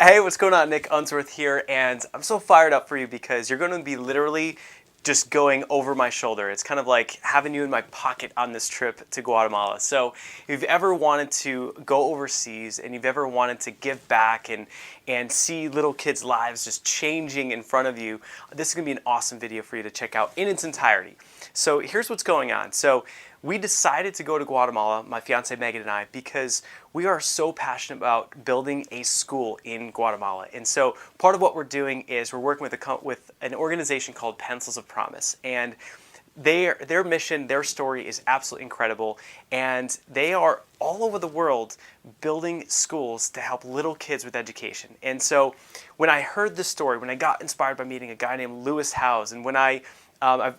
Hey, what's going on? Nick Unsworth here, and I'm so fired up for you because you're going to be literally just going over my shoulder. It's kind of like having you in my pocket on this trip to Guatemala. So if you've ever wanted to go overseas and you've ever wanted to give back and see little kids' lives just changing in front of you, this is going to be an awesome video for you to check out in its entirety. So here's what's going on. So we decided to go to Guatemala, my fiance Megan and I, because we are so passionate about building a school in Guatemala. And so part of what we're doing is we're working with an organization called Pencils of Promise. And their mission, their story is absolutely incredible. And they are all over the world building schools to help little kids with education. And so when I heard this story, when I got inspired by meeting a guy named Lewis Howes, and when I've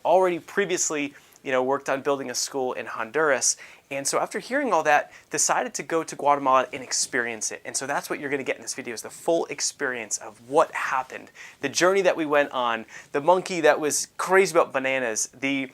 already previously worked on building a school in Honduras. And so after hearing all that, decided to go to Guatemala and experience it. And so that's what you're going to get in this video is the full experience of what happened, the journey that we went on, the monkey that was crazy about bananas, the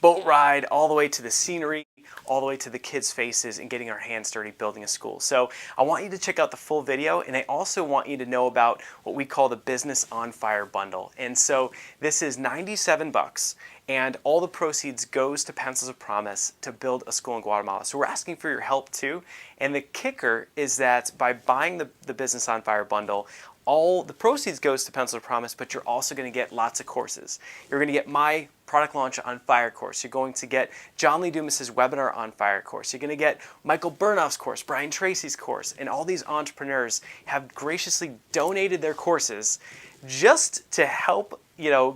boat ride, all the way to the scenery, all the way to the kids' faces and getting our hands dirty building a school. So I want you to check out the full video, and I also want you to know about what we call the Business on Fire bundle. And so this is $97, and all the proceeds goes to Pencils of Promise to build a school in Guatemala. So we're asking for your help too. And the kicker is that by buying the Business on Fire bundle, all the proceeds goes to Pencils of Promise, but you're also going to get lots of courses. You're going to get my Product Launch on Fire course. You're going to get John Lee Dumas's Webinar on Fire course. You're going to get Michael Burnoff's course, Brian Tracy's course, and all these entrepreneurs have graciously donated their courses just to help,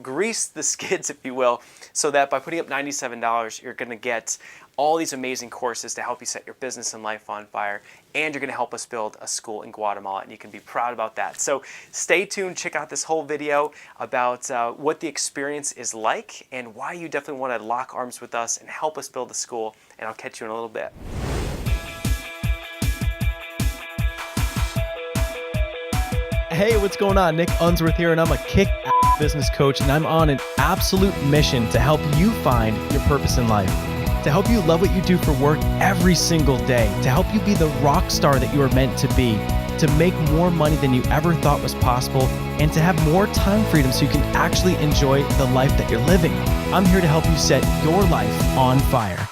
grease the skids, if you will, so that by putting up $97, you're going to get all these amazing courses to help you set your business and life on fire, and you're going to help us build a school in Guatemala, and you can be proud about that. So stay tuned, check out this whole video about what the experience is like and why you definitely want to lock arms with us and help us build a school, and I'll catch you in a little bit. Hey, what's going on? Nick Unsworth here, and I'm a kick-ass business coach, and I'm on an absolute mission to help you find your purpose in life, to help you love what you do for work every single day, to help you be the rock star that you are meant to be, to make more money than you ever thought was possible, and to have more time freedom so you can actually enjoy the life that you're living. I'm here to help you set your life on fire.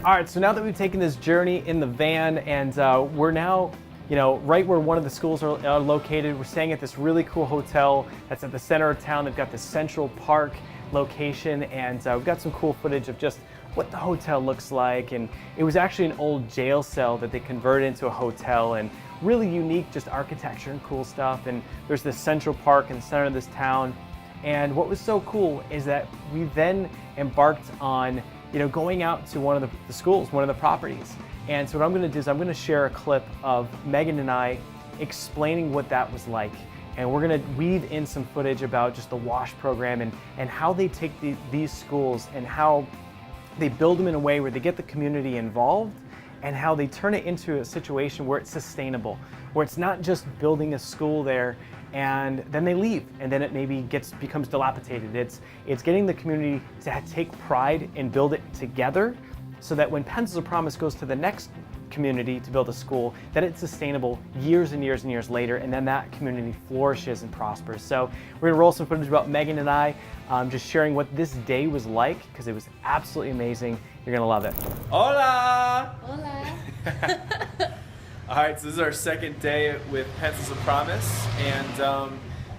All right, so now that we've taken this journey in the van and we're now, right where one of the schools are located, we're staying at this really cool hotel that's at the center of town. They've got this Central Park location, and we've got some cool footage of just what the hotel looks like. And it was actually an old jail cell that they converted into a hotel, and really unique just architecture and cool stuff. And there's this Central Park in the center of this town. And what was so cool is that we then embarked on going out to one of the schools, one of the properties. And so what I'm going to do is I'm going to share a clip of Megan and I explaining what that was like. And we're going to weave in some footage about just the WASH program and how they take these schools and how they build them in a way where they get the community involved and how they turn it into a situation where it's sustainable, where it's not just building a school there and then they leave, and then it maybe becomes dilapidated. It's getting the community to take pride and build it together, so that when Pencils of Promise goes to the next community to build a school, that it's sustainable years and years and years later, and then that community flourishes and prospers. So we're gonna roll some footage about Megan and I, just sharing what this day was like, because it was absolutely amazing. You're gonna love it. Hola! Hola. All right, so this is our second day with Pencils of Promise, and I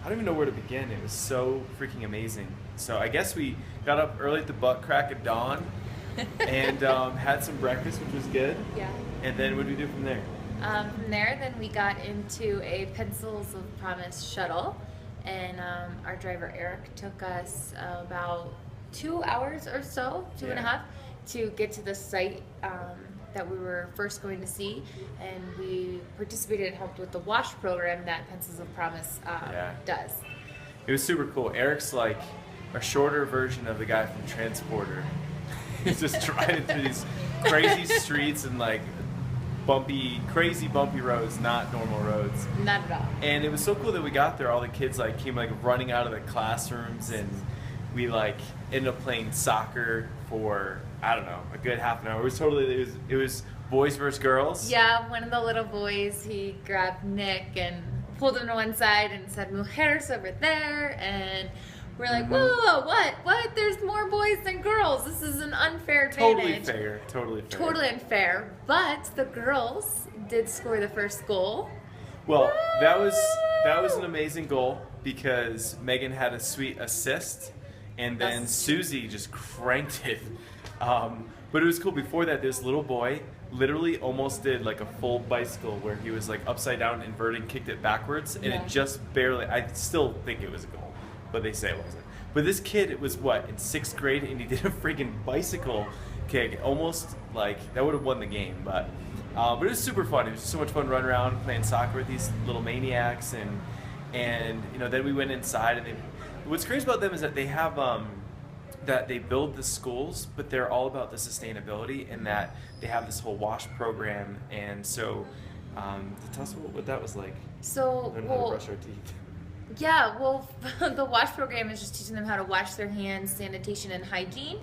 don't even know where to begin. It was so freaking amazing. So I guess we got up early at the butt crack of dawn and had some breakfast, which was good. Yeah. And then what did we do from there? From there, then we got into a Pencils of Promise shuttle, and our driver Eric took us about 2 hours or so, two and a half, to get to the site that we were first going to see, and we participated and helped with the WASH program that Pencils of Promise does. It was super cool. Eric's like a shorter version of the guy from Transporter. just driving through these crazy streets and like crazy bumpy roads, not normal roads. Not at all. And it was so cool that we got there. All the kids like came like running out of the classrooms, and we like ended up playing soccer for, I don't know, a good half an hour. It was boys versus girls. Yeah, one of the little boys, he grabbed Nick and pulled him to one side and said, "Mujeres over there," and we're like, "Whoa, what? There's more boys than girls. This is an unfair advantage." Totally fair. Totally unfair. But the girls did score the first goal. Well, that was an amazing goal because Megan had a sweet assist, and then Susie just cranked it. But it was cool. Before that, this little boy literally almost did like a full bicycle where he was like upside down, inverted, kicked it backwards, and it just barely. I still think it was a goal, but they say it wasn't. But this kid, it was what, in 6th grade, and he did a freaking bicycle kick, almost like that would have won the game. But it was super fun. It was so much fun running around playing soccer with these little maniacs, and you know, then we went inside, and what's crazy about them is that they have that they build the schools, but they're all about the sustainability, and that they have this whole wash program. And so, tell us what that was like. So, Learn how to brush our teeth. Yeah, well, the wash program is just teaching them how to wash their hands, sanitation, and hygiene.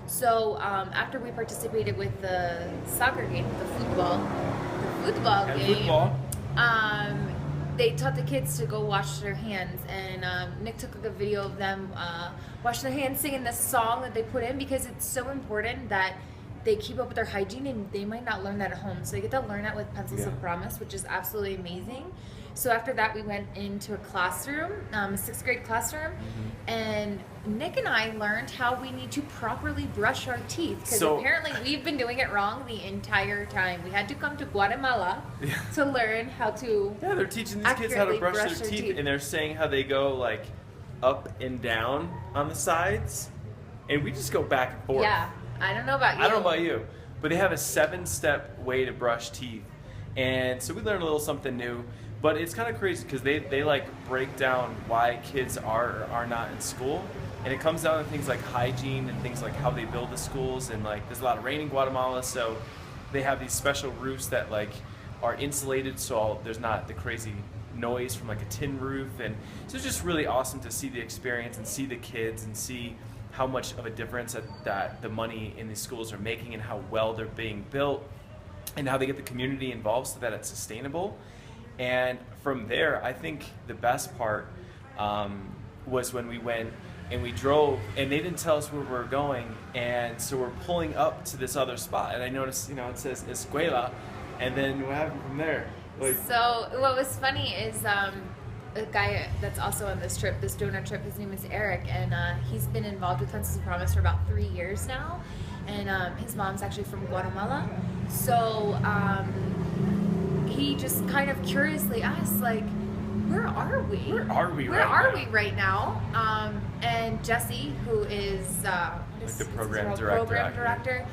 So after we participated with the soccer game, the football game, they taught the kids to go wash their hands, and Nick took a video of them washing their hands, singing this song that they put in, because it's so important that they keep up with their hygiene, and they might not learn that at home. So they get to learn that with Pencils of Promise, which is absolutely amazing. So after that, we went into a classroom, a 6th grade classroom, and Nick and I learned how we need to properly brush our teeth, because apparently we've been doing it wrong the entire time. We had to come to Guatemala to learn how to. Yeah, they're teaching these kids how to brush their teeth, and they're saying how they go like up and down on the sides, and we just go back and forth. Yeah, I don't know about you. I don't know about you, but they have a 7-step way to brush teeth, and so we learned a little something new. But it's kind of crazy because they like break down why kids are or are not in school, and it comes down to things like hygiene and things like how they build the schools, and like there's a lot of rain in Guatemala, so they have these special roofs that like are insulated, so there's not the crazy noise from like a tin roof. And so it's just really awesome to see the experience and see the kids and see how much of a difference that the money in these schools are making, and how well they're being built, and how they get the community involved so that it's sustainable. And from there, I think the best part was when we went and we drove, and they didn't tell us where we were going, and so we're pulling up to this other spot, and I noticed, you know, it says Escuela, and then what happened from there? Like, so what was funny is a guy that's also on this trip, this donor trip, his name is Eric, and he's been involved with Pencils of Promise for about 3 years now, and his mom's actually from Guatemala, so he just kind of curiously asked, like, where are we? Where are we right now? And Jesse, who is the program director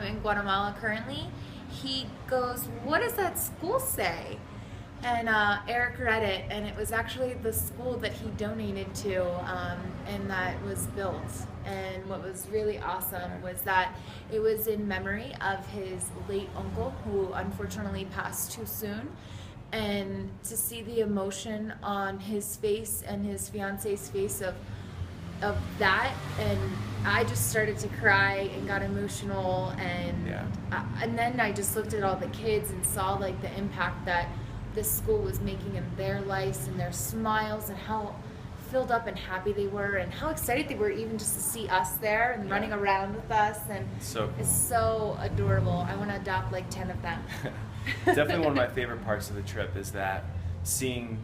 in Guatemala currently, he goes, "What does that school say?" And Eric read it, and it was actually the school that he donated to, and that was built. And what was really awesome was that it was in memory of his late uncle, who unfortunately passed too soon. And to see the emotion on his face and his fiance's face of that, and I just started to cry and got emotional, and then I just looked at all the kids and saw like the impact that this school was making in their lives and their smiles, and how filled up and happy they were, and how excited they were even just to see us there and running around with us, and so cool. It's so adorable. I want to adopt like 10 of them. Definitely one of my favorite parts of the trip is that seeing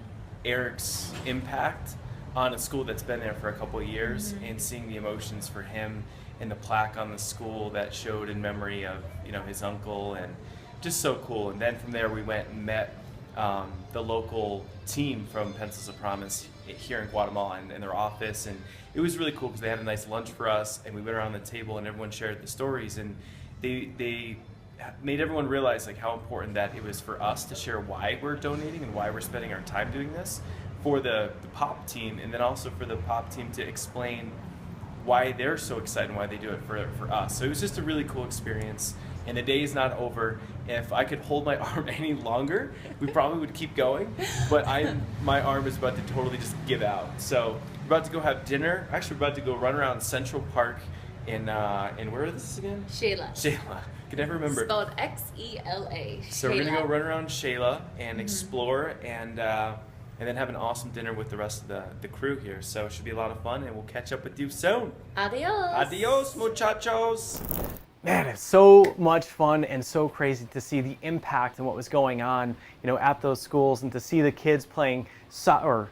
Eric's impact on a school that's been there for a couple of years, and seeing the emotions for him and the plaque on the school that showed in memory of, you know, his uncle, and just so cool. And then from there we went and met the local team from Pencils of Promise here in Guatemala in their office, and it was really cool because they had a nice lunch for us, and we went around the table and everyone shared the stories, and they made everyone realize like how important that it was for us to share why we're donating and why we're spending our time doing this for the pop team, and then also for the pop team to explain why they're so excited and why they do it for us. So it was just a really cool experience. And the day is not over. If I could hold my arm any longer, we probably would keep going. But my arm is about to totally just give out. So we're about to go have dinner. Actually, we're about to go run around Central Park in where is this again? Shayla. Shayla. I can never remember. Spelled Xela. So we're gonna go run around Shayla and explore and then have an awesome dinner with the rest of the crew here. So it should be a lot of fun, and we'll catch up with you soon. Adios. Adios, muchachos. Man, it's so much fun and so crazy to see the impact and what was going on, at those schools, and to see the kids playing soccer.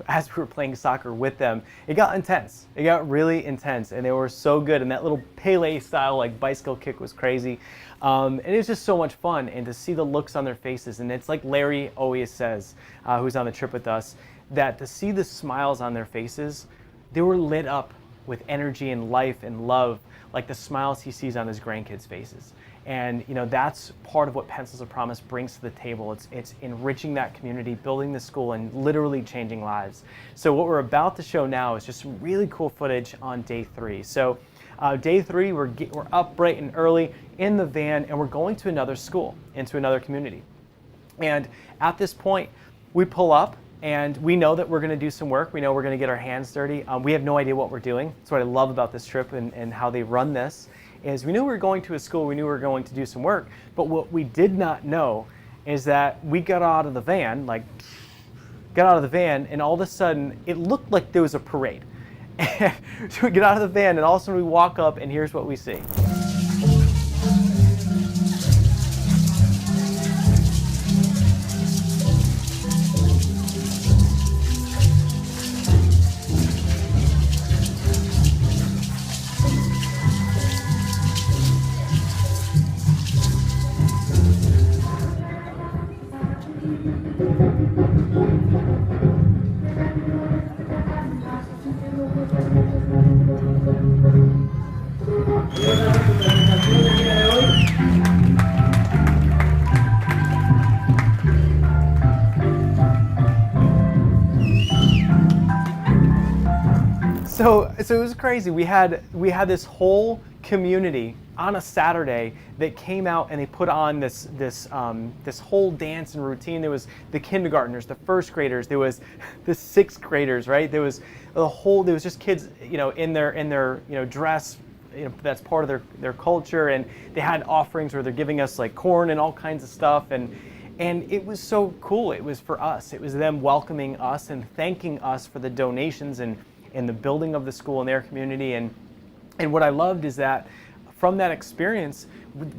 As we were playing soccer with them, it got intense. It got really intense, and they were so good. And that little Pele style bicycle kick was crazy, and it was just so much fun. And to see the looks on their faces, and it's like Larry always says, who's on the trip with us, that to see the smiles on their faces, they were lit up with energy and life and love, like the smiles he sees on his grandkids' faces. And that's part of what Pencils of Promise brings to the table. It's enriching that community, building the school, and literally changing lives. So what we're about to show now is just some really cool footage on day 3. So day 3, we're up bright and early in the van, and we're going to another school, into another community. And at this point, we pull up, and we know that we're going to do some work. We know we're going to get our hands dirty. We have no idea what we're doing. That's what I love about this trip and how they run this. Is we knew we were going to a school, we knew we were going to do some work, but what we did not know is that we got out of the van, and all of a sudden it looked like there was a parade. So we get out of the van, and all of a sudden we walk up, and here's what we see. So it was crazy. We had this whole community on a Saturday that came out, and they put on this whole dance and routine. There was the kindergartners, the first graders, there was the sixth graders, right? There was just kids, in their dress, that's part of their culture, and they had offerings where they're giving us corn and all kinds of stuff, and it was so cool. It was for us. It was them welcoming us and thanking us for the donations and the building of the school in their community. And what I loved is that from that experience,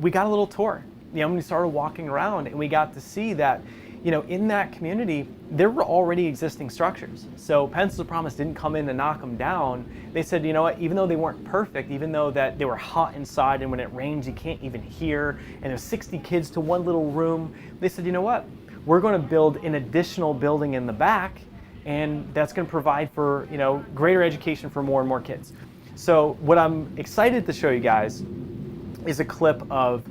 we got a little tour. We started walking around, and we got to see that, in that community, there were already existing structures. So Pencils of Promise didn't come in and knock them down. They said, you know what, even though they weren't perfect, even though that they were hot inside, and when it rains, you can't even hear, and there's 60 kids to one little room, they said, you know what, we're going to build an additional building in the back, and that's going to provide for greater education for more and more kids. So what I'm excited to show you guys is a clip of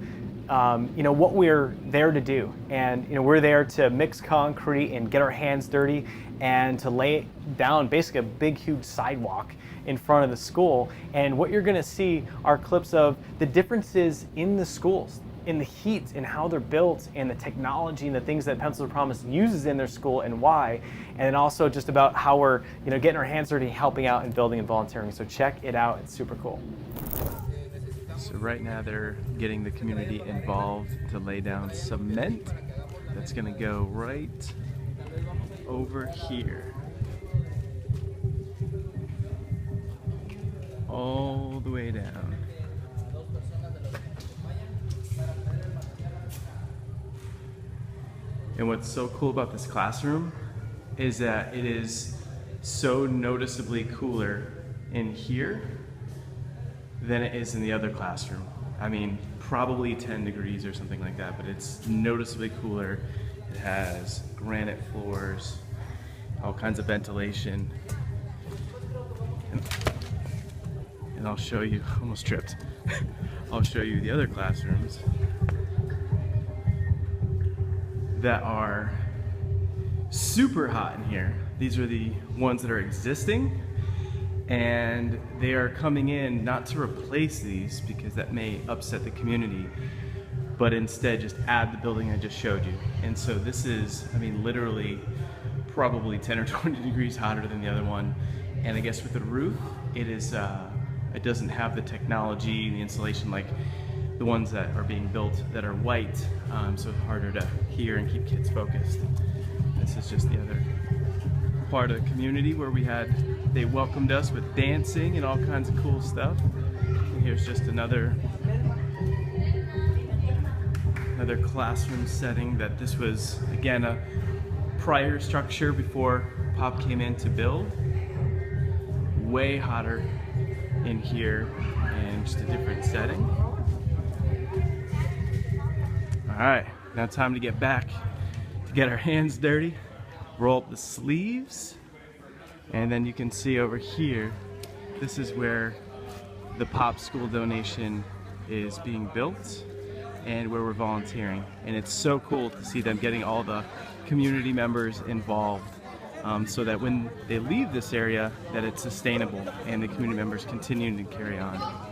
what we're there to do. And we're there to mix concrete and get our hands dirty and to lay down basically a big huge sidewalk in front of the school. And what you're going to see are clips of the differences in the schools, in the heat and how they're built, and the technology and the things that Pencils of Promise uses in their school and why, and then also just about how we're getting our hands dirty, helping out and building and volunteering. So check it out, it's super cool. So right now they're getting the community involved to lay down cement that's going to go right over here, all the way down. And what's so cool about this classroom is that it is so noticeably cooler in here than it is in the other classroom. I mean, probably 10 degrees or something like that, but it's noticeably cooler. It has granite floors, all kinds of ventilation. And I'll show you, almost tripped. I'll show you the other classrooms that are super hot in here. These are the ones that are existing, and they are coming in not to replace these because that may upset the community, but instead just add the building I just showed you. And so this is, I mean, literally probably 10 or 20 degrees hotter than the other one. And I guess with the roof, it is, it doesn't have the technology and the insulation like the ones that are being built that are white, so it's harder to hear and keep kids focused. This is just the other part of the community where they welcomed us with dancing and all kinds of cool stuff. And here's just another classroom setting that this was, again, a prior structure before Pop came in to build. Way hotter in here and just a different setting. All right, now time to get back to get our hands dirty. Roll up the sleeves, and then you can see over here, this is where the Pop School donation is being built and where we're volunteering. And it's so cool to see them getting all the community members involved, so that when they leave this area, that it's sustainable and the community members continue to carry on.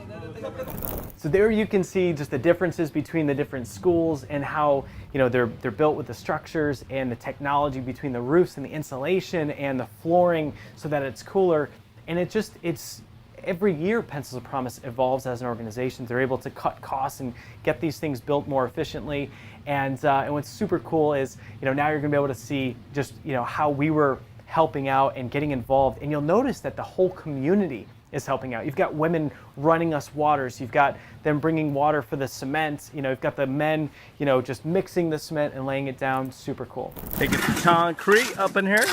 So there you can see just the differences between the different schools and how, you know, they're built with the structures and the technology between the roofs and the insulation and the flooring so that it's cooler. And it's every year Pencils of Promise evolves as an organization. They're able to cut costs and get these things built more efficiently. And what's super cool is, you know, now you're gonna be able to see just, you know, how we were helping out and getting involved. And you'll notice that the whole community is helping out. You've got women running us waters. You've got them bringing water for the cement. You know, you've got the men, you know, just mixing the cement and laying it down. Super cool. Taking the concrete up in here.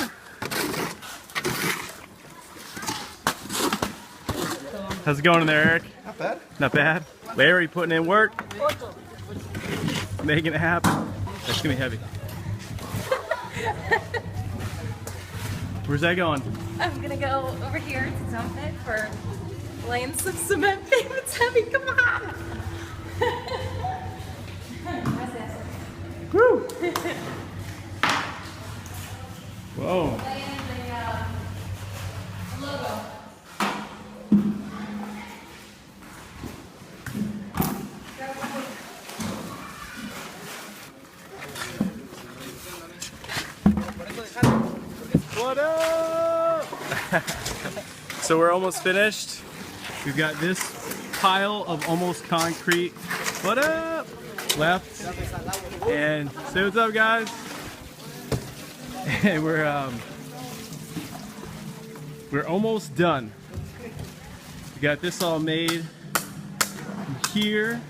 How's it going in there, Eric? Not bad. Not bad. Larry putting in work. Making it happen. That's gonna be heavy. Where's that going? I'm gonna go over here to dump it for laying some cement. Babe, it's heavy. Come on. Woo! Whoa. Laying the logo. What up? So we're almost finished. We've got this pile of almost concrete. What up? Left. And say what's up, guys. And we're almost done. We got this all made from here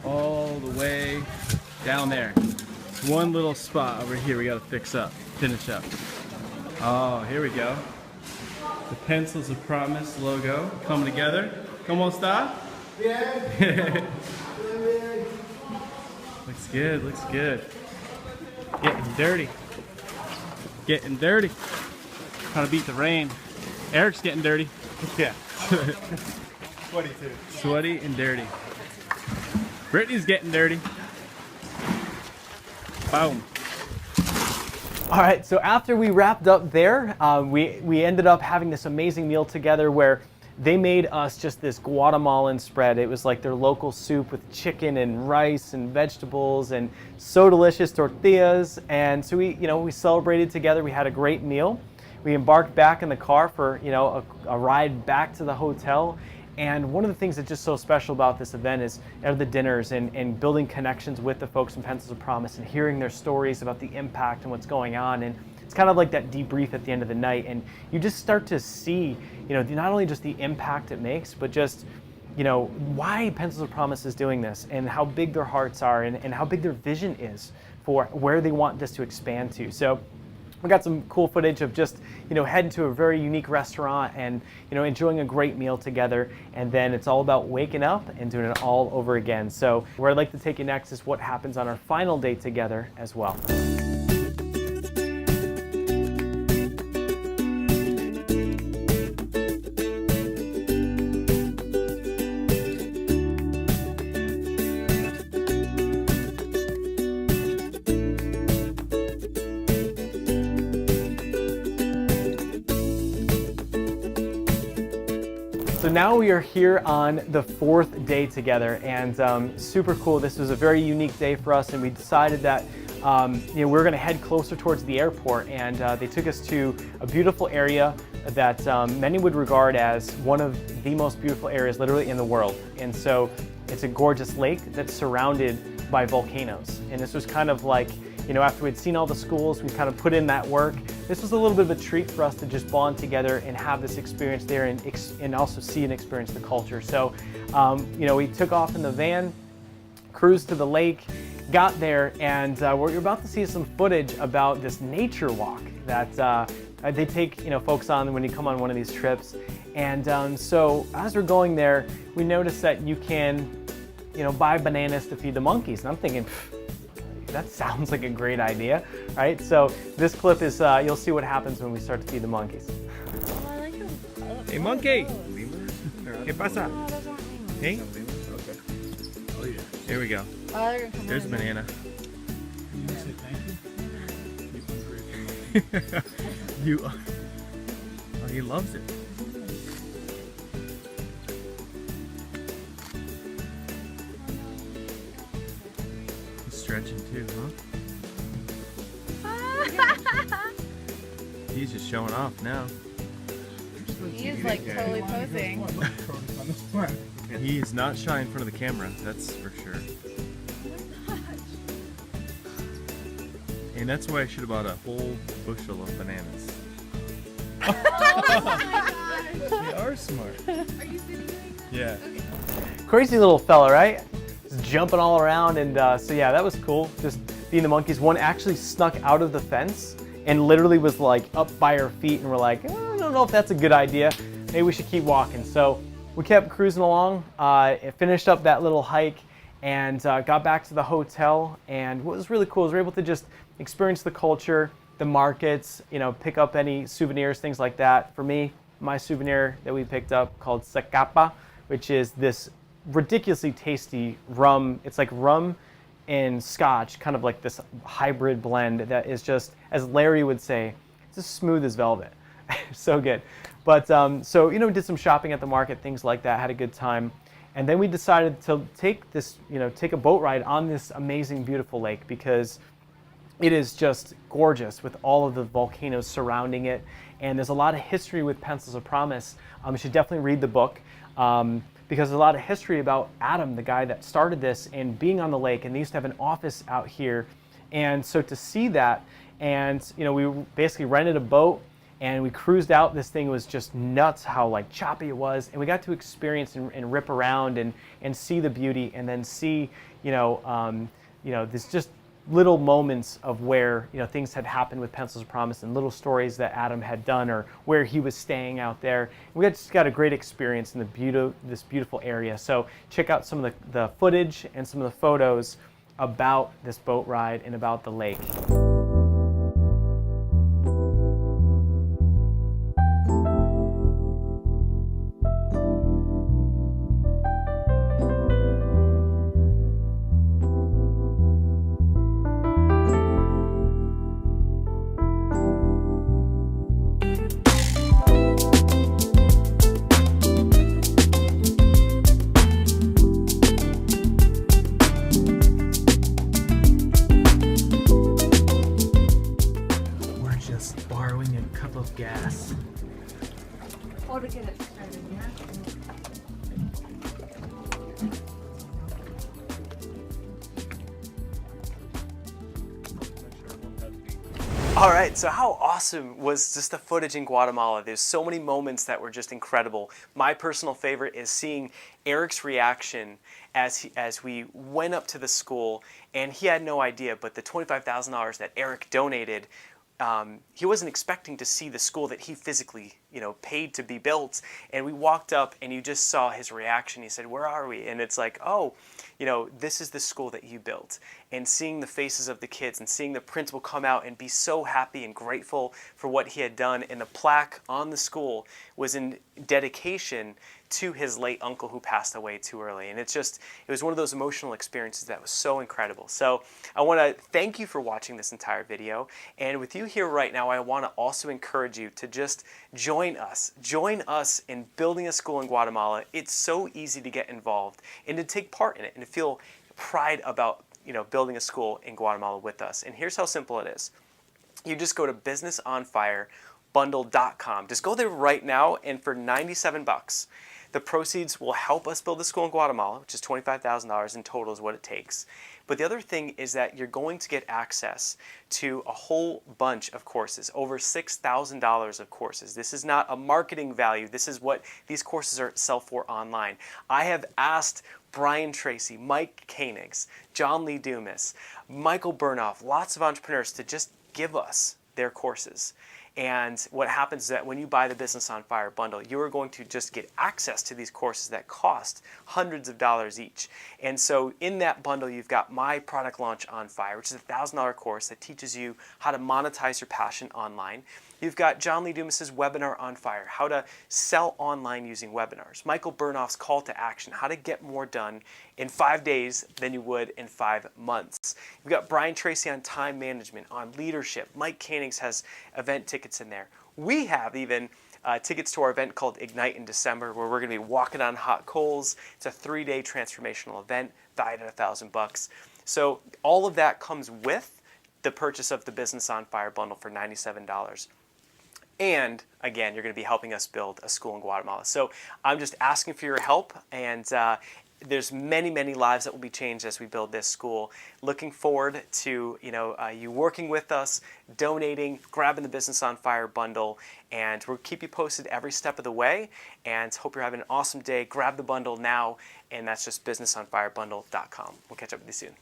all the way down there. One little spot over here we gotta fix up, finish up. Oh, here we go. The Pencils of Promise logo coming together. ¿Cómo está? Yeah. Looks good, looks good. Getting dirty. Getting dirty. Trying to beat the rain. Eric's getting dirty. Yeah. Sweaty too. Sweaty and dirty. Brittany's getting dirty. Boom. All right, so after we wrapped up there, we ended up having this amazing meal together where they made us just this Guatemalan spread. It was like their local soup with chicken and rice and vegetables and so delicious, tortillas. And so we celebrated together. We had a great meal. We embarked back in the car for, you know, a ride back to the hotel. And one of the things that's just so special about this event is the dinners and building connections with the folks from Pencils of Promise and hearing their stories about the impact and what's going on. And it's kind of like that debrief at the end of the night. And you just start to see, you know, not only just the impact it makes, but just, you know, why Pencils of Promise is doing this and how big their hearts are and how big their vision is for where they want this to expand to. So we got some cool footage of just, you know, heading to a very unique restaurant and, you know, enjoying a great meal together. And then it's all about waking up and doing it all over again. So where I'd like to take you next is what happens on our final day together as well. now we are here on the 4th day together, and super cool. This was a very unique day for us, and we decided that you know, we're going to head closer towards the airport, and they took us to a beautiful area that many would regard as one of the most beautiful areas literally in the world. And so it's a gorgeous lake that's surrounded by volcanoes. And this was kind of like, you know, after we'd seen all the schools, we kind of put in that work. This was a little bit of a treat for us to just bond together and have this experience there, and also see and experience the culture. So, you know, we took off in the van, cruised to the lake, got there, and we're about to see some footage about this nature walk that they take, you know, folks on when you come on one of these trips. And so as we're going there, we noticed that you can, you know, buy bananas to feed the monkeys. And I'm thinking, that sounds like a great idea, right? So this clip is, you'll see what happens when we start to feed the monkeys. Oh, I like them. Hey monkey! ¿Qué pasa? Hey? Okay. Oh yeah. Here we go. Oh, they're gonna come There's a in. banana. You want to say thank you? You, oh, he loves it. He's stretching too, huh? He's just showing off now. He's like totally posing. He is not shy in front of the camera, that's for sure. And that's why I should have bought a whole bushel of bananas. They are smart. Are you sitting there? Yeah. Crazy little fella, right? Just jumping all around, and so yeah, that was cool. Just being the monkeys. One actually snuck out of the fence and literally was like up by her feet, and we're like, I don't know if that's a good idea. Maybe we should keep walking. So we kept cruising along, finished up that little hike, and got back to the hotel. And what was really cool is we were able to just experience the culture, the markets, you know, pick up any souvenirs, things like that. For me, my souvenir that we picked up called Zacapa, which is this ridiculously tasty rum. It's like rum and scotch, kind of like this hybrid blend that is just, as Larry would say, it's as smooth as velvet. So good. But so, you know, did some shopping at the market, things like that, had a good time. And then we decided to take this, you know, take a boat ride on this amazing, beautiful lake, because it is just gorgeous with all of the volcanoes surrounding it. And there's a lot of history with Pencils of Promise. You should definitely read the book, because there's a lot of history about Adam, the guy that started this, and being on the lake. And they used to have an office out here. And so to see that, and you know, we basically rented a boat and we cruised out. This thing was just nuts how like choppy it was. And we got to experience and rip around and see the beauty, and then see, you know, this just little moments of where, you know, things had happened with Pencils of Promise, and little stories that Adam had done, or where he was staying out there. We just got a great experience in this beautiful area. So check out some of the footage and some of the photos about this boat ride and about the lake. Borrowing a cup of gas. Or to get it started, yeah? All right, so how awesome was just the footage in Guatemala? There's so many moments that were just incredible. My personal favorite is seeing Eric's reaction as we went up to the school, and he had no idea, but the $25,000 that Eric donated, he wasn't expecting to see the school that he physically, you know, paid to be built. And we walked up, and you just saw his reaction. He said, "Where are we?" And it's like, oh, you know, this is the school that you built. And seeing the faces of the kids and seeing the principal come out and be so happy and grateful for what he had done. And the plaque on the school was in dedication to his late uncle who passed away too early. And it was one of those emotional experiences that was so incredible. So I want to thank you for watching this entire video. And with you here right now, I want to also encourage you to just join join us. Join us in building a school in Guatemala. It's so easy to get involved and to take part in it and to feel pride about building a school in Guatemala with us. And here's how simple it is. You just go to businessonfirebundle.com. Just go there right now, and for $97, the proceeds will help us build a school in Guatemala, which is $25,000 in total is what it takes. But the other thing is that you're going to get access to a whole bunch of courses, over $6,000 of courses. This is not a marketing value. This is what these courses are sell for online. I have asked Brian Tracy, Mike Koenigs, John Lee Dumas, Michael Burnoff, lots of entrepreneurs to just give us their courses. And what happens is that when you buy the Business on Fire bundle, you are going to just get access to these courses that cost hundreds of dollars each. And so in that bundle, you've got my product launch on fire, which is a $1,000 course that teaches you how to monetize your passion online. You've got John Lee Dumas's webinar on fire, how to sell online using webinars. Michael Burnoff's call to action, how to get more done in 5 days than you would in 5 months. You've got Brian Tracy on time management, on leadership. Mike Koenigs has event tickets in there. We have even tickets to our event called Ignite in December, where we're going to be walking on hot coals. It's a 3-day transformational event valued at $1,000. So all of that comes with the purchase of the Business on Fire bundle for $97. And again, you're going to be helping us build a school in Guatemala. So I'm just asking for your help, and there's many, many lives that will be changed as we build this school. Looking forward to you working with us, donating, grabbing the Business on Fire bundle, and we'll keep you posted every step of the way. And hope you're having an awesome day. Grab the bundle now, and that's just businessonfirebundle.com. We'll catch up with you soon.